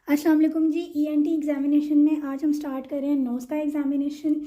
अस्सलाम वालेकुम जी। ENT examination में आज हम स्टार्ट कर रहे हैं नोज़ का एग्ज़ामिनेशन।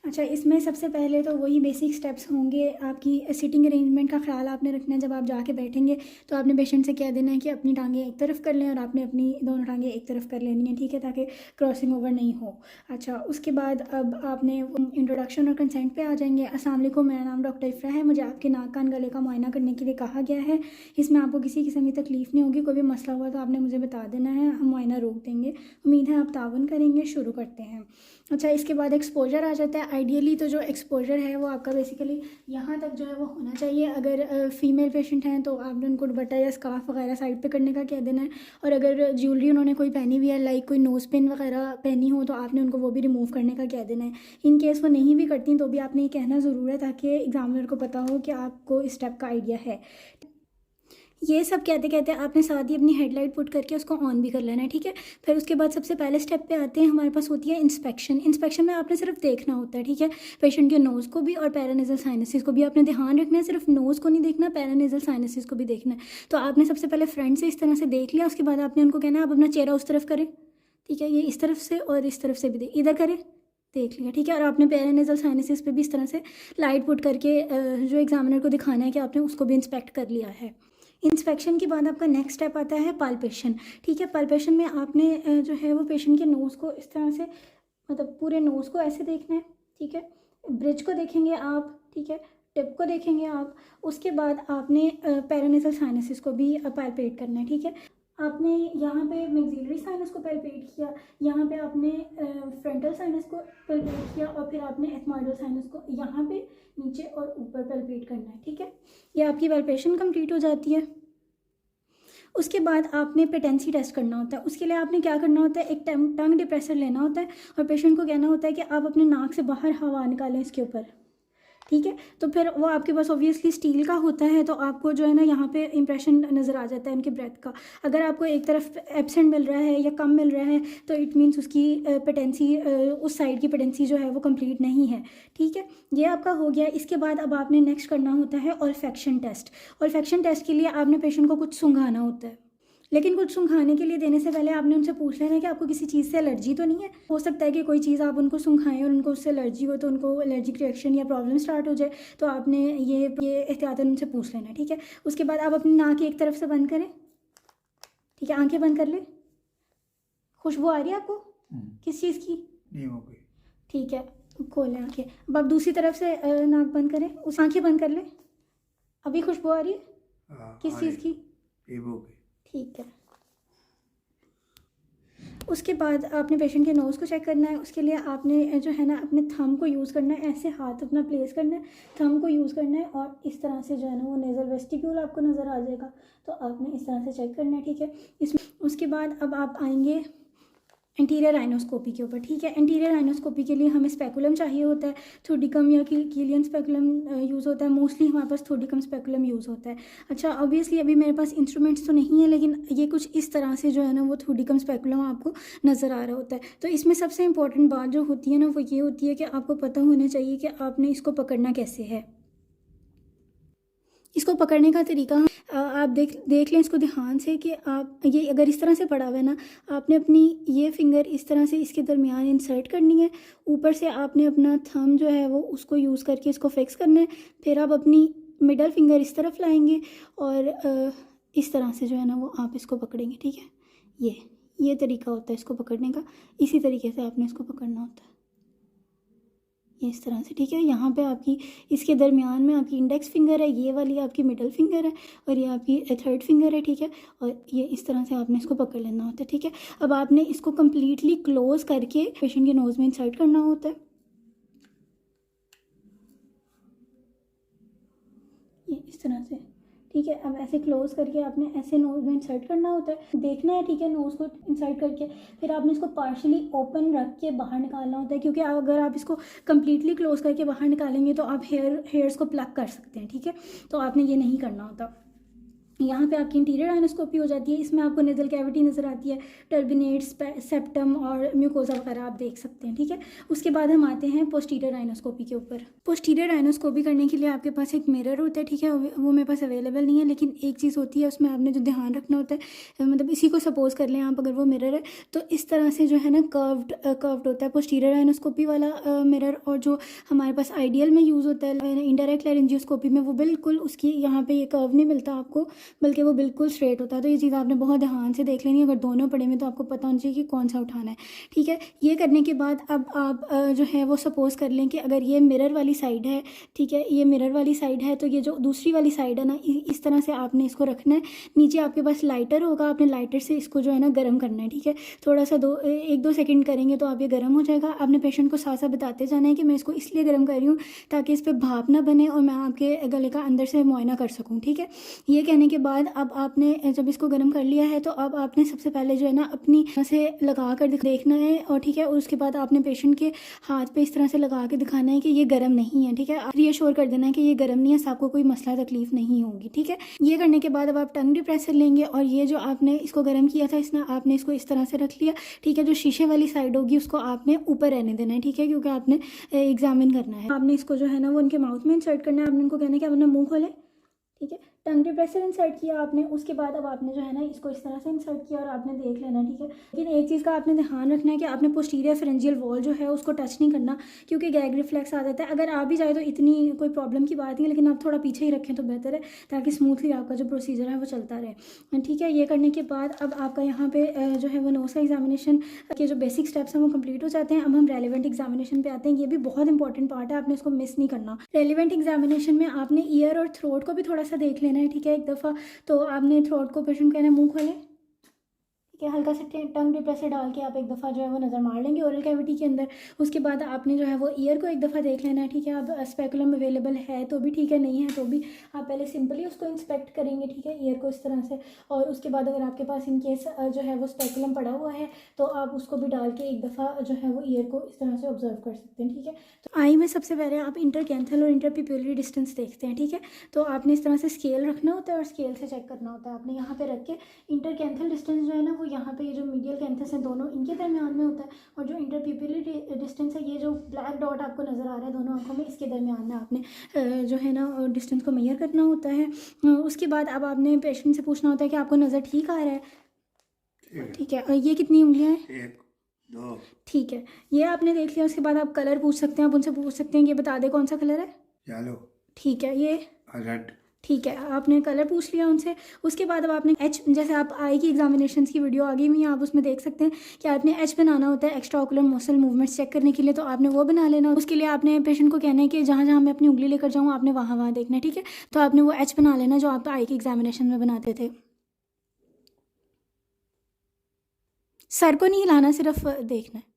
अच्छा, इसमें सबसे पहले तो वही बेसिक स्टेप्स होंगे। आपकी सिटिंग अरेंजमेंट का ख्याल आपने रखना है। जब आप जाके बैठेंगे तो आपने पेशेंट से कह देना है कि अपनी टांगें एक तरफ कर लें और आपने अपनी दोनों टांगें एक तरफ कर लेनी है, ठीक है, ताकि क्रॉसिंग ओवर नहीं हो। अच्छा, उसके बाद अब आपने इंट्रोडक्शन और कंसेंट पे आ जाएंगे। अस्सलाम वालेकुम, मेरा नाम डॉक्टर इफ़रा है। मुझे आपके नाक कान गले का मुआयना करने के लिए कहा गया है। इसमें आपको किसी किस्म की तकलीफ़ नहीं होगी। कोई भी मसला हुआ तो आपने मुझे बता देना है, हम मुआयना रोक देंगे। उम्मीद है आप ताउन करेंगे। शुरू करते हैं। अच्छा, इसके बाद एक्सपोजर आ जाता है। आइडियली तो जो एक्सपोजर है वो आपका बेसिकली यहाँ तक जो है वो होना चाहिए। अगर फ़ीमेल पेशेंट हैं तो आपने उनको दुपट्टा या स्कार्फ वगैरह साइड पे करने का कह देना है। और अगर ज्वेलरी उन्होंने कोई पहनी हुई है, लाइक कोई नोज़ पिन वगैरह पहनी हो, तो आपने उनको वो भी रिमूव करने का कह देना है। इन केस वो नहीं भी करती तो भी आपने ये कहना ज़रूर है, ताकि एग्जामिनर को पता हो कि आपको इस स्टेप का आइडिया है। ये सब कहते कहते आपने साथ ही अपनी हेडलाइट पुट करके उसको ऑन भी कर लेना है, ठीक है। फिर उसके बाद सबसे पहले स्टेप पे आते हैं, हमारे पास होती है इंस्पेक्शन। इंस्पेक्शन में आपने सिर्फ देखना होता है, ठीक है। पेशेंट के नोज़ को भी और पैरानेजल साइनसिस को भी आपने ध्यान रखना है। सिर्फ नोज़ को नहीं देखना, पैरानेजल साइनसिस को भी देखना है। तो आपने सबसे पहले फ्रंट से इस तरह से देख लिया। उसके बाद आपने उनको कहना है आप अपना चेहरा उस तरफ करें, ठीक है। ये इस तरफ से और इस तरफ से भी इधर करें, देख लिया, ठीक है। और आपने पैरानेजल साइनसिस पे भी इस तरह से लाइट पुट करके जो एग्जामिनर को दिखाना है कि आपने उसको भी इंस्पेक्ट कर लिया है। इंस्पेक्शन के बाद आपका नेक्स्ट स्टेप आता है पाल्पेशन, ठीक है। पाल्पेशन में आपने जो है वो पेशेंट के नोज़ को इस तरह से, मतलब पूरे नोज़ को ऐसे देखना है, ठीक है। ब्रिज को देखेंगे आप, ठीक है। टिप को देखेंगे आप। उसके बाद आपने पैरानेजल साइनसिस को भी पाल्पेट करना है, ठीक है। आपने यहाँ पे मैक्सिलरी साइनस को पैल्पेट किया, यहाँ पे आपने फ्रंटल साइनस को पैल्पेट किया और फिर आपने एथमॉइडल साइनस को यहाँ पे नीचे और ऊपर पैल्पेट करना है, ठीक है। ये आपकी पैल्पेशन कंप्लीट हो जाती है। उसके बाद आपने पेटेंसी टेस्ट करना होता है। उसके लिए आपने क्या करना होता है, एक टंग डिप्रेसर लेना होता है और पेशेंट को कहना होता है कि आप अपने नाक से बाहर हवा निकालें इसके ऊपर, ठीक है। तो फिर वो आपके पास ऑब्वियसली स्टील का होता है, तो आपको जो है ना यहाँ पे इंप्रेशन नज़र आ जाता है उनके ब्रेथ का। अगर आपको एक तरफ एब्सेंट मिल रहा है या कम मिल रहा है तो इट मीन्स उसकी पेटेंसी, उस साइड की पेटेंसी जो है वो कंप्लीट नहीं है, ठीक है। ये आपका हो गया। इसके बाद अब आपने नेक्स्ट करना होता है ऑल्फैक्शन टेस्ट। ऑल्फैक्शन टेस्ट के लिए आपने पेशेंट को कुछ सूंघाना होता है, लेकिन कुछ सूंघाने के लिए देने से पहले आपने उनसे पूछ लेना है कि आपको किसी चीज़ से एलर्जी तो नहीं है। हो सकता है कि कोई चीज़ आप उनको सूंघाएं और उनको उससे एलर्जी हो, तो उनको एलर्जिक रिएक्शन या प्रॉब्लम स्टार्ट हो जाए। तो आपने ये एहतियातन उनसे पूछ लेना है, ठीक है। उसके बाद आप अपनी नाक एक तरफ से बंद करें, ठीक है। आंखें बंद कर ले। खुशबू आ रही है आपको किस चीज़ की? नहीं हो गई, ठीक है, खोलें आंखें। अब आप दूसरी तरफ से नाक बंद करें, उस आंखें बंद कर ले। अभी खुशबू आ रही है किस चीज़ की? ये हो गई, ठीक है। उसके बाद आपने पेशेंट के नोज़ को चेक करना है। उसके लिए आपने जो है ना अपने थंब को यूज़ करना है, ऐसे हाथ अपना प्लेस करना है, थंब को यूज़ करना है और इस तरह से जो है ना वो नेज़ल वेस्टिब्यूल आपको नज़र आ जाएगा, तो आपने इस तरह से चेक करना है, ठीक है। इसमें उसके बाद अब आप आएंगे एंटीरियर राइनोस्कोपी के ऊपर, ठीक है। एंटीरियर राइनोस्कोपी के लिए हमें स्पेकुलम चाहिए होता है। थोडिकम या कीलियन स्पेकुलम यूज़ होता है। मोस्टली हमारे पास थोडिकम स्पेकुलम यूज़ होता है। अच्छा, ऑब्वियसली अभी मेरे पास इंस्ट्रूमेंट्स तो नहीं है, लेकिन ये कुछ इस तरह से जो है ना वो थोडिकम स्पेकुलम आपको नज़र आ रहा होता है। तो इसमें सबसे इंपॉर्टेंट बात जो होती है ना वो ये होती है कि आपको पता होना चाहिए कि आपने इसको पकड़ना कैसे है। इसको पकड़ने का तरीका आप देख लें इसको ध्यान से कि आप ये अगर इस तरह से पड़ा हुआ है ना, आपने अपनी ये फिंगर इस तरह से इसके दरमियान इंसर्ट करनी है। ऊपर से आपने अपना थंब जो है वो उसको यूज़ करके इसको फिक्स करना है। फिर आप अपनी मिडल फिंगर इस तरफ लाएंगे और इस तरह से जो है ना वो आप इसको पकड़ेंगे, ठीक है। ये तरीका होता है इसको पकड़ने का। इसी तरीके से आपने इसको पकड़ना होता है, ये इस तरह से, ठीक है। यहाँ पे आपकी इसके दरमियान में आपकी इंडेक्स फिंगर है, ये वाली आपकी मिडल फिंगर है और ये आपकी थर्ड फिंगर है, ठीक है। और ये इस तरह से आपने इसको पकड़ लेना होता है, ठीक है। अब आपने इसको कम्प्लीटली क्लोज करके पेशेंट के नोज़ में इंसर्ट करना होता है, ये इस तरह से, ठीक है। अब ऐसे क्लोज करके आपने ऐसे नोज़ में इंसर्ट करना होता है, देखना है, ठीक है। नोज़ को इंसर्ट करके फिर आपने इसको पार्शली ओपन रख के बाहर निकालना होता है, क्योंकि अगर आप इसको कम्प्लीटली क्लोज करके बाहर निकालेंगे तो आप हेयर्स को प्लग कर सकते हैं, ठीक है। तो आपने ये नहीं करना होता। यहाँ पे आपकी इंटीरियर राइनोस्कोपी हो जाती है। इसमें आपको नेजल कैविटी नज़र आती है, टर्बिनेट्स, सेप्टम और म्यूकोजा वगैरह आप देख सकते हैं, ठीक है। उसके बाद हम आते हैं पोस्टीरियर राइनोस्कोपी के ऊपर। पोस्टीरियर राइनोस्कोपी करने के लिए आपके पास एक मिरर होता है, ठीक है, वो मेरे पास अवेलेबल नहीं है, लेकिन एक चीज़ होती है उसमें आपने जो ध्यान रखना होता है, मतलब इसी को सपोज कर लें आप, अगर वो मिरर है तो इस तरह से जो है ना कर्व्ड होता है पोस्टीरियर राइनोस्कोपी वाला मिरर। और जो हमारे पास आइडियल में यूज़ होता है इंडायरेक्ट लैरिंजियोस्कोपी में, वो बिल्कुल उसकी यहाँ पे ये कर्व नहीं मिलता आपको, बल्कि वो बिल्कुल स्ट्रेट होता है। तो ये चीज़ आपने बहुत ध्यान से देख लेनी है। अगर दोनों पड़े में तो आपको पता होना चाहिए कि कौन सा उठाना है, ठीक है। ये करने के बाद अब आप जो है वो सपोज़ कर लें कि अगर ये मिरर वाली साइड है, ठीक है, ये मिरर वाली साइड है, तो ये जो दूसरी वाली साइड है ना, इस तरह से आपने इसको रखना है। नीचे आपके पास लाइटर होगा, आपने लाइटर से इसको जो है ना गर्म करना है, ठीक है। थोड़ा सा 1-2 सेकेंड करेंगे तो आप ये गर्म हो जाएगा। आपने पेशेंट को साथ साथ बताते जाना है कि मैं इसको इसलिए गर्म कर रही हूँ ताकि इस पर भाप ना बने और मैं आपके गले का अंदर से मुआयना कर सकूँ, ठीक है। ये कहने के बाद अब आपने जब इसको गर्म कर लिया है तो अब आपने सबसे पहले जो है ना अपनी से लगा कर देखना है, और ठीक है, और उसके बाद आपने पेशेंट के हाथ पे इस तरह से लगा के दिखाना है कि ये गर्म नहीं है, ठीक है। रीअश्योर कर देना है कि ये गर्म नहीं है, आपको कोई मसला तकलीफ नहीं होगी, ठीक है। ये करने के बाद अब आप टंग डिप्रेसर लेंगे और ये जो आपने इसको गर्म किया था इसने आपने इसको इस तरह से रख लिया, ठीक है। जो शीशे वाली साइड होगी उसको आपने ऊपर रहने देना है, ठीक है, क्योंकि आपने एग्जामिन करना है। आपने इसको जो है ना वो उनके माउथ में इंसर्ट करना है। आपने उनको कहना है कि अपना मुंह खोले, ठीक है। टंग डिप्रेसर इंसर्ट किया आपने, उसके बाद अब आपने जो है ना इसको इस तरह से इंसर्ट किया और आपने देख लेना, ठीक है। लेकिन एक चीज़ का आपने ध्यान रखना है कि आपने पोस्टीरियर फेरेंजियल वॉल जो है उसको टच नहीं करना, क्योंकि गैग रिफ्लेक्स आ जाता है। अगर आ भी जाए तो इतनी कोई प्रॉब्लम की बात नहीं है, लेकिन आप थोड़ा पीछे ही रखें तो बेहतर है, ताकि स्मूथली आपका जो प्रोसीजर है वो चलता रहे, ठीक है। ये करने के बाद अब आपका यहाँ पे जो है वो नोज़ का एग्जामिनेशन के जो बेसिक स्टेप्स हैं वो कंप्लीट हो जाते हैं। अब हम रेलिवेंट एग्जामिनेशन पे आते हैं। ये भी बहुत इंपॉर्टेंट पार्ट है, आपने इसको मिस नहीं करना। रेलिवेंट एग्जामिनेशन में आपने ईयर और थ्रोट को भी थोड़ा सा देख लेना है, ठीक है, एक दफ़ा। तो आपने थ्रोट को पेशेंट कहना है मुंह खोले, ठीक है, हल्का सा टंग डिप्रेसर डाल के आप एक दफ़ा जो है वो नज़र मार लेंगे ओरल कैविटी के अंदर। उसके बाद आपने जो है वो ईयर को एक दफ़ा देख लेना है, ठीक है। अब स्पेकुलम अवेलेबल है तो भी ठीक है, नहीं है तो भी आप पहले सिंपली उसको इंस्पेक्ट करेंगे, ठीक है, ईयर को इस तरह से। और उसके बाद अगर आपके पास इन केस जो है वो स्पेकुलम पड़ा हुआ है तो आप उसको भी डाल के एक दफ़ा जो है वो ईयर को इस तरह से ऑब्जर्व कर सकते हैं, ठीक है। तो आई में सबसे पहले आप इंटरकैंथल और इंटरपिप्यूलरी डिस्टेंस देखते हैं, ठीक है। तो आपने इस तरह से स्केल रखना होता है और स्केल से चेक करना होता है। आपने यहाँ पे रख के इंटरकैंथल डिस्टेंस जो है ना वो यहाँ पे ये जो मीडियल कैंथस है दोनों इनके दरमियान में होता है, और जो इंटरपिप्यूलरी डिस्टेंस है ये जो ब्लैक डॉट आपको नज़र आ रहा है दोनों आंखों में, इसके दरमियान में आपने जो है ना डिस्टेंस को मेजर करना होता है। उसके बाद अब आपने पेशेंट से पूछना होता है कि आपको नज़र ठीक आ रहा है, ठीक है। और ये कितनी उंगलियां हैं? 1 2। ठीक है, ये आपने देख लिया। उसके बाद आप कलर पूछ सकते हैं, आप उनसे पूछ सकते हैं कि बता दे कौन सा कलर है। येलो, ठीक है, ये रेड, ठीक है, आपने कलर पूछ लिया उनसे। उसके बाद अब आपने एच, जैसे आप आई की एग्जामिनेशन की वीडियो आ गई हुई है, आप उसमें देख सकते हैं कि आपने एच बनाना होता है extra ocular muscle movements check करने के लिए, तो आपने वो बना लेना। उसके लिए आपने पेशेंट को कहना है कि जहाँ जहाँ मैं अपनी उंगली लेकर जाऊँ आपने वहाँ वहाँ देखना है, ठीक है। तो आपने वो एच बना लेना जो आप आई की एग्जामिनेशन में बनाते थे। सर को नहीं हिलाना, सिर्फ देखना है।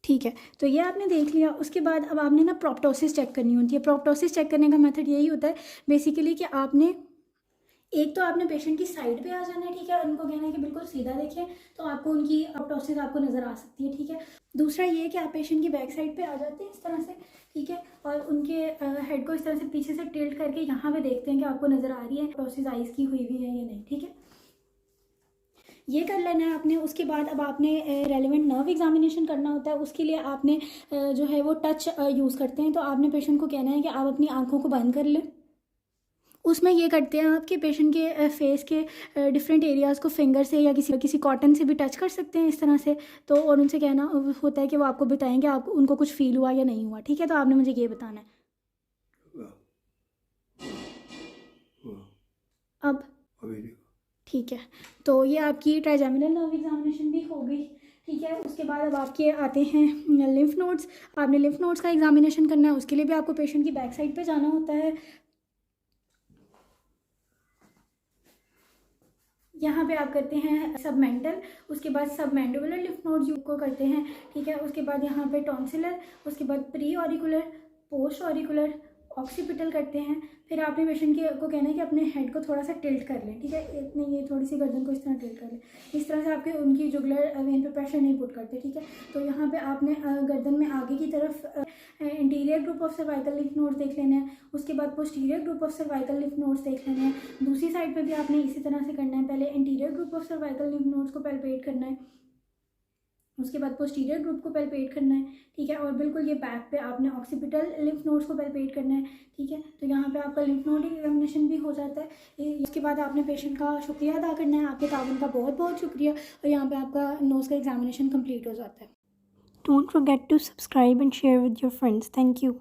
ठीक है, तो ये आपने देख लिया। उसके बाद अब आपने ना प्रोप्टोसिस चेक करनी होती है। प्रोप्टोसिस चेक करने का मेथड यही होता है बेसिकली कि आपने एक तो आपने पेशेंट की साइड पे आ जाना है, ठीक है, उनको कहना है कि बिल्कुल सीधा देखें, तो आपको उनकी प्रोप्टोसिस आपको नज़र आ सकती है, ठीक है। दूसरा ये कि आप पेशेंट की बैक साइड पे आ जाते हैं इस तरह से, ठीक है, और उनके हेड को इस तरह से पीछे से टिल्ट करके यहाँ पे देखते हैं कि आपको नज़र आ रही है प्रोसेस आइज़ की हुई है या नहीं, ठीक है। ये कर लेना है आपने। उसके बाद अब आपने रेलिवेंट नर्व एग्जामिनेशन करना होता है। उसके लिए आपने जो है वो टच यूज़ करते हैं। तो आपने पेशेंट को कहना है कि आप अपनी आंखों को बंद कर लें। उसमें ये करते हैं आपके पेशेंट के फेस के डिफरेंट एरियाज़ को फिंगर से या किसी कॉटन से भी टच कर सकते हैं इस तरह से। तो और उनसे कहना होता है कि वो आपको बताएंगे आप उनको कुछ फील हुआ या नहीं हुआ, ठीक है। तो आपने मुझे ये बताना है। अब ठीक है, तो ये आपकी ट्राइजेमिनल नर्व एग्जामिनेशन भी हो गई, ठीक है। उसके बाद अब आपके आते हैं लिम्फ नोड्स। आपने लिम्फ नोड्स का एग्जामिनेशन करना है, उसके लिए भी आपको पेशेंट की बैक साइड पे जाना होता है। यहाँ पे आप करते हैं सबमेंटल, उसके बाद सबमैंडिबुलर लिम्फ नोड्स को करते हैं, ठीक है। उसके बाद यहाँ पे टॉन्सिलर, उसके बाद pre auricular, post auricular occipital करते हैं। फिर आपने पेशेंट को कहना है कि अपने हेड को थोड़ा सा टिल्ट कर लें, ठीक है, इतने ये थोड़ी सी गर्दन को इस तरह टिल्ट कर लें। इस तरह से आपके उनकी जुगुलर वेन पे प्रेशर नहीं पुट करते, ठीक है। तो यहाँ पे आपने गर्दन में आगे की तरफ interior group of cervical lymph nodes देख लेने हैं, उसके बाद posterior group of cervical lymph nodes देख लेने हैं। दूसरी साइड पे भी आपने इसी तरह से करना है, पहले interior group of cervical lymph nodes को पैल्पेट करना है, उसके बाद पोस्टीरियर ग्रुप को पैल्पेट करना है, ठीक है, और बिल्कुल ये बैक पे आपने ऑक्सीपिटल लिम्फ नोड्स को पैल्पेट करना है, ठीक है। तो यहाँ पे आपका लिम्फ नोड एग्जामिनेशन भी हो जाता है। उसके बाद आपने पेशेंट का शुक्रिया अदा करना है, आपके ताउन का बहुत बहुत शुक्रिया, और यहाँ पे आपका नोज़ का एग्जामिनेशन कंप्लीट हो जाता है। Don't forget to subscribe and share with your friends. Thank you.